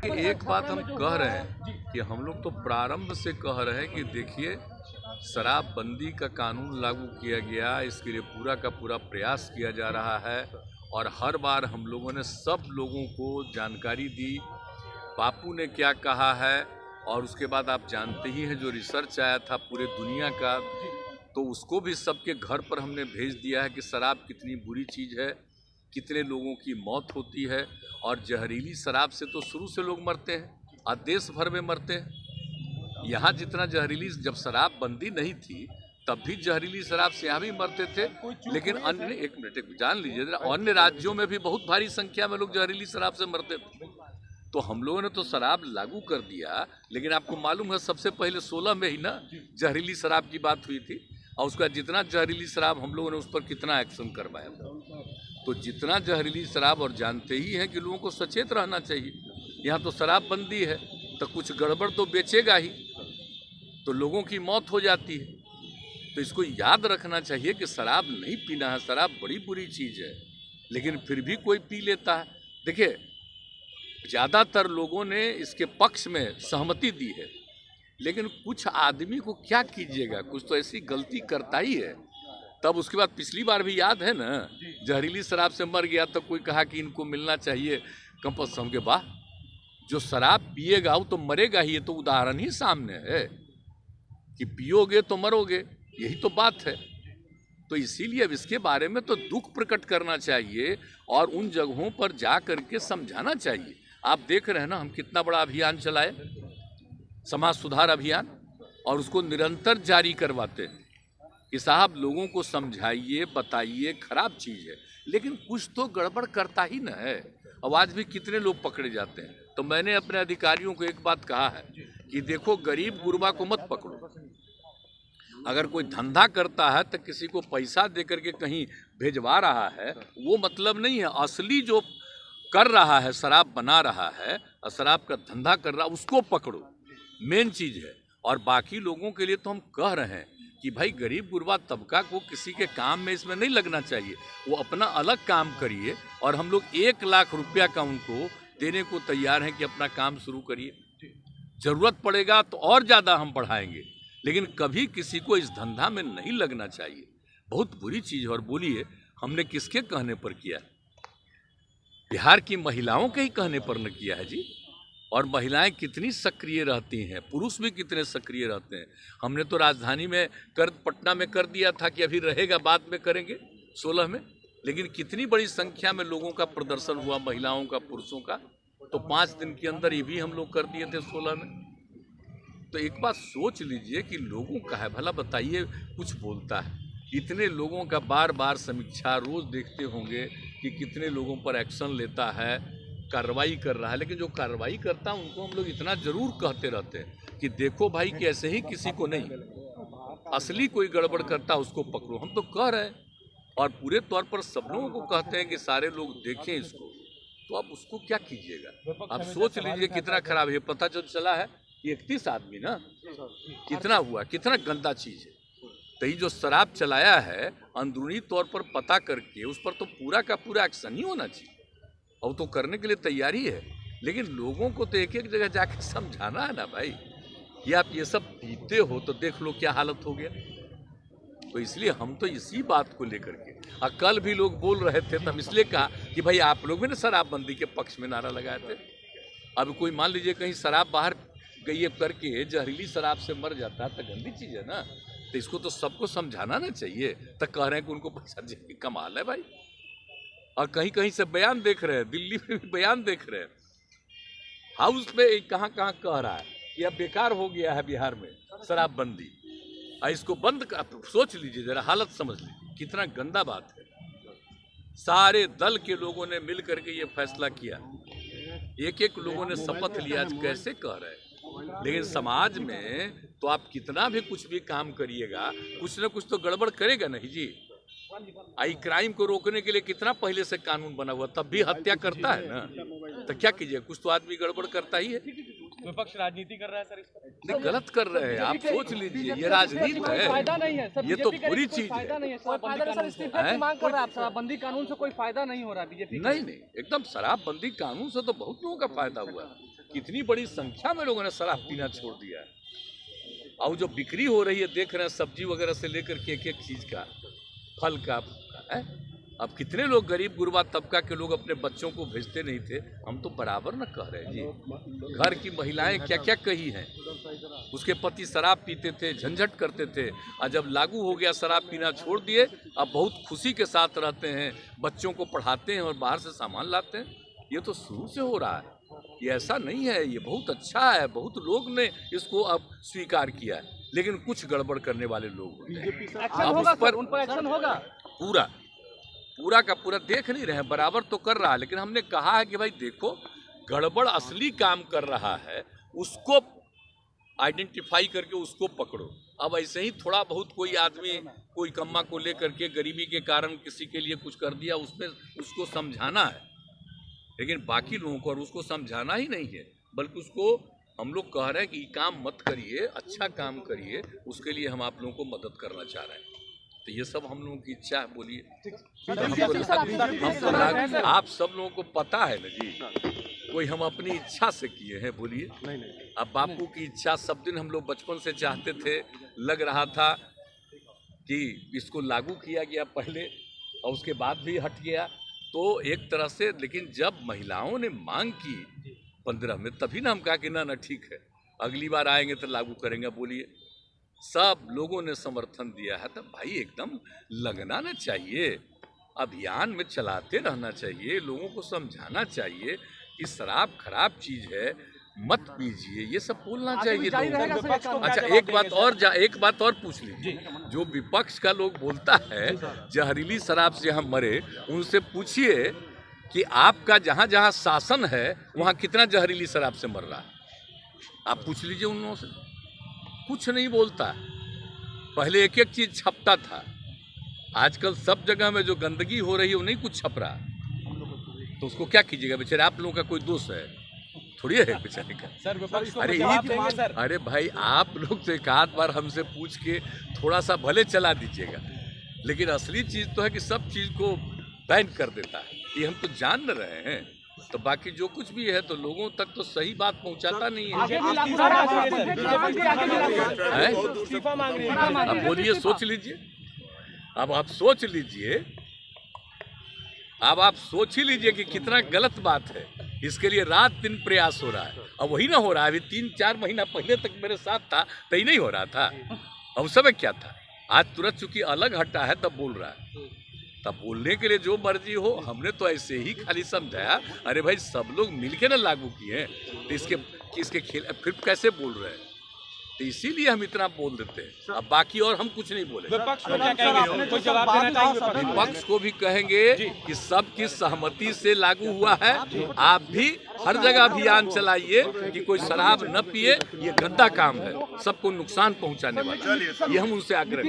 एक बात हम कह रहे हैं कि हम लोग तो प्रारंभ से कह रहे हैं कि देखिए, शराबबंदी का कानून लागू किया गया, इसके लिए पूरा का पूरा प्रयास किया जा रहा है और हर बार हम लोगों ने सब लोगों को जानकारी दी, बापू ने क्या कहा है। और उसके बाद आप जानते ही हैं जो रिसर्च आया था पूरे दुनिया का, तो उसको भी सबके घर पर हमने भेज दिया है कि शराब कितनी बुरी चीज़ है, कितने लोगों की मौत होती है। और जहरीली शराब से तो शुरू से लोग मरते हैं और देश भर में मरते हैं। यहाँ जितना जहरीली, जब शराब बंदी नहीं थी तब भी जहरीली शराब से यहाँ भी मरते थे, लेकिन अन्य, एक मिनट जान लीजिए, अन्य राज्यों में भी बहुत भारी संख्या में लोग जहरीली शराब से मरते थे। तो हम लोगों ने तो शराब लागू कर दिया, लेकिन आपको मालूम है सबसे पहले 16 में ही ना जहरीली शराब की बात हुई थी, और उसका जितना जहरीली शराब हम लोगों ने उस पर कितना एक्शन करवाया। तो जितना जहरीली शराब, और जानते ही हैं कि लोगों को सचेत रहना चाहिए। यहाँ तो शराब बंदी है तो कुछ गड़बड़ तो बेचेगा ही, तो लोगों की मौत हो जाती है। तो इसको याद रखना चाहिए कि शराब नहीं पीना है, शराब बड़ी बुरी चीज़ है, लेकिन फिर भी कोई पी लेता है। देखिए, ज़्यादातर लोगों ने इसके पक्ष में सहमति दी है, लेकिन कुछ आदमी को क्या कीजिएगा, कुछ तो ऐसी गलती करता ही है। तब उसके बाद पिछली बार भी याद है ना, जहरीली शराब से मर गया तो कोई कहा कि इनको मिलना चाहिए कंपल्सन के। बाद जो शराब पिएगा वो तो मरेगा ही, ये तो उदाहरण ही सामने है कि पियोगे तो मरोगे, यही तो बात है। तो इसीलिए अब इसके बारे में तो दुख प्रकट करना चाहिए और उन जगहों पर जा करके समझाना चाहिए। आप देख रहे हैं ना, हम कितना बड़ा अभियान चलाए, समाज सुधार अभियान, और उसको निरंतर जारी करवाते हैं कि साहब लोगों को समझाइए, बताइए, खराब चीज़ है, लेकिन कुछ तो गड़बड़ करता ही न है। और आज भी कितने लोग पकड़े जाते हैं। तो मैंने अपने अधिकारियों को एक बात कहा है कि देखो, गरीब गुरबा को मत पकड़ो। अगर कोई धंधा करता है तो किसी को पैसा दे करके कहीं भेजवा रहा है, वो मतलब नहीं है। असली जो कर रहा है, शराब बना रहा है और शराब का धंधा कर रहा है, उसको पकड़ो, मेन चीज़ है। और बाकी लोगों के लिए तो हम कह रहे हैं कि भाई गरीब गुरबा तबका को किसी के काम में इसमें नहीं लगना चाहिए, वो अपना अलग काम करिए। और हम लोग 1 लाख रुपया का उनको देने को तैयार हैं कि अपना काम शुरू करिए। ज़रूरत पड़ेगा तो और ज़्यादा हम बढ़ाएंगे, लेकिन कभी किसी को इस धंधा में नहीं लगना चाहिए। बहुत बुरी चीज़ है। और बोलिए, हमने किसके कहने पर किया? बिहार की महिलाओं के ही कहने पर न किया है जी। और महिलाएं कितनी सक्रिय रहती हैं, पुरुष भी कितने सक्रिय रहते हैं। हमने तो राजधानी में पटना में कर दिया था कि अभी रहेगा, बाद में करेंगे 16 में, लेकिन कितनी बड़ी संख्या में लोगों का प्रदर्शन हुआ, महिलाओं का, पुरुषों का। तो 5 दिन के अंदर ये भी हम लोग कर दिए थे 16 में। तो एक बात सोच लीजिए कि लोगों का है भला, बताइए, कुछ बोलता है। इतने लोगों का बार बार समीक्षा, रोज़ देखते होंगे कि कितने लोगों पर एक्शन लेता है, कार्रवाई कर रहा है। लेकिन जो कार्रवाई करता है उनको हम लोग इतना ज़रूर कहते रहते हैं कि देखो भाई कि ऐसे ही किसी को नहीं, असली कोई गड़बड़ करता उसको पकड़ो। हम तो कह रहे हैं और पूरे तौर पर सब लोगों को कहते हैं कि सारे लोग देखें इसको। तो आप उसको क्या कीजिएगा? आप सोच लीजिए कितना खराब है। पता जो चला है 31 आदमी ना, कितना हुआ, कितना गंदा चीज़ है। तो ये जो शराब चलाया है, अंदरूनी तौर पर पता करके उस पर तो पूरा का पूरा एक्शन ही होना चाहिए, और तो करने के लिए तैयारी है। लेकिन लोगों को तो एक एक जगह जाके समझाना है ना भाई कि आप ये सब पीते हो तो देख लो क्या हालत हो गया। तो इसलिए हम तो इसी बात को लेकर के, और कल भी लोग बोल रहे थे तो हम इसलिए कहा कि भाई आप लोग भी ना शराबबंदी के पक्ष में नारा लगाए थे। अब कोई मान लीजिए कहीं शराब बाहर गई करके जहरीली शराब से मर जाता है तो गंदी चीज़ है ना। तो इसको तो सबको समझाना ना चाहिए। तो कह रहे हैं कि उनको पैसा दे, कमाल है भाई। और कहीं कहीं से बयान देख रहे हैं, दिल्ली में भी बयान देख रहे हैं, हाउस पे कहाँ कहाँ कह रहा है कि अब बेकार हो गया है बिहार में शराबबंदी, और इसको बंद कर। सोच लीजिए जरा, हालत समझ लीजिए, कितना गंदा बात है। सारे दल के लोगों ने मिल करके ये फैसला किया, एक एक लोगों ने शपथ लिया। कैसे कह रहे हैं? लेकिन समाज में तो आप कितना भी कुछ भी काम करिएगा, कुछ ना कुछ तो गड़बड़ करेगा नहीं जी। आई क्राइम को रोकने के लिए कितना पहले से कानून बना हुआ, तब भी हत्या करता है ना। तो क्या कीजिए, कुछ तो आदमी गड़बड़ करता ही है। विपक्ष राजनीति कर रहा है सर इस पर। नहीं, गलत कर रहे हैं आप, सोच लीजिए, ये राजनीति है, फायदा नहीं है सर, ये तो बुरी चीज फायदा है। नहीं है सर, मांग कर रहा है, शराबबंदी कानून से कोई फायदा नहीं हो रहा बीजेपी। नहीं नहीं, एकदम शराबबंदी कानून से तो बहुत लोगों का फायदा हुआ है, कितनी बड़ी संख्या में लोगों ने शराब पीना छोड़ दिया है। और जो बिक्री हो रही है देख रहे हैं, सब्जी वगैरह से लेकर के एक एक चीज का, फल का है। अब कितने लोग गरीब गुरबा तबका के लोग अपने बच्चों को भेजते नहीं थे, हम तो बराबर न कह रहे हैं जी। घर की महिलाएं क्या क्या कही हैं, उसके पति शराब पीते थे, झंझट करते थे, और जब लागू हो गया शराब पीना छोड़ दिए, अब बहुत खुशी के साथ रहते हैं, बच्चों को पढ़ाते हैं और बाहर से सामान लाते हैं। ये तो शुरू से हो रहा है, ये ऐसा नहीं है, ये बहुत अच्छा है, बहुत लोग ने इसको अब स्वीकार किया है, लेकिन कुछ गड़बड़ करने वाले लोग अब उस पर एक्शन होगा। पूरा का पूरा देख नहीं रहे हैं, बराबर तो कर रहा है, लेकिन हमने कहा है कि भाई देखो, गड़बड़ असली काम कर रहा है उसको आइडेंटिफाई करके उसको पकड़ो। अब ऐसे ही थोड़ा बहुत कोई आदमी कोई कम्मा को लेकर के गरीबी के कारण किसी के लिए कुछ कर दिया, उसमें उसको समझाना है, लेकिन बाकी लोगों को और उसको समझाना ही नहीं है, बल्कि उसको हम लोग कह रहे हैं कि आप मत करिए, अच्छा काम करिए, उसके लिए हम आप लोगों को मदद करना चाह रहे हैं। तो ये सब हम लोगों की इच्छा है, बोलिए। आप सब लोगों को पता है ना जी, कोई हम अपनी इच्छा से किए हैं, बोलिए। अब बापू की इच्छा सब दिन हम लोग बचपन से चाहते थे, लग रहा था कि इसको लागू किया गया पहले और उसके बाद भी हट गया, तो एक तरह से, लेकिन जब महिलाओं ने मांग की 15 में, तभी ना हम कहा कि ना ठीक है, अगली बार आएंगे तो लागू करेंगे, बोलिए। सब लोगों ने समर्थन दिया है, तो भाई एकदम लगना ना चाहिए, अभियान में चलाते रहना चाहिए, लोगों को समझाना चाहिए कि शराब खराब चीज है, मत पीजिए, ये सब बोलना चाहिए लोगों को। अच्छा, एक बात और पूछ लीजिए, जो विपक्ष का लोग बोलता है जहरीली शराब से हम मरे, उनसे पूछिए कि आपका जहाँ जहाँ शासन है वहाँ कितना जहरीली शराब से मर रहा है, आप पूछ लीजिए उन लोगों से। कुछ नहीं बोलता, पहले एक एक चीज छपता था, आजकल सब जगह में जो गंदगी हो रही है वो नहीं कुछ छप रहा, तो उसको क्या कीजिएगा बेचारे, आप लोगों का कोई दोष है थोड़ी है बेचारे का। अरे भाई, आप लोग तो एक आध बार हमसे पूछ के थोड़ा सा भले चला दीजिएगा, लेकिन असली चीज तो है कि सब चीज को बैन कर देता है, ये हम तो जान रहे हैं। तो बाकी जो कुछ भी है तो लोगों तक तो सही बात पहुंचाता नहीं है। अब बोलिए, सोच लीजिए, अब आप सोच लीजिए, अब आप सोच ही लीजिए कि कितना गलत बात है। इसके लिए रात दिन प्रयास हो रहा है, अब वही ना हो रहा है। अभी 3-4 महीना पहले तक मेरे साथ था तो ही नहीं हो रहा था, अब समय क्या था, आज तुरंत चूंकि अलग हटा है तब बोल रहा है। तब बोलने के लिए जो मर्जी हो, हमने तो ऐसे ही खाली समझाया, अरे भाई सब लोग मिलके ना लागू किए हैं, तो इसके खेल फिर कैसे बोल रहे हैं, तो इसीलिए हम इतना बोल देते हैं। अब बाकी और हम कुछ नहीं बोले। विपक्ष को भी कहेंगे कि सबकी सहमति से लागू हुआ है, आप भी हर जगह अभियान चलाइए कि कोई शराब न पिए, ये गंदा काम है, सबको नुकसान पहुंचाने वाला, ये हम उनसे आग्रह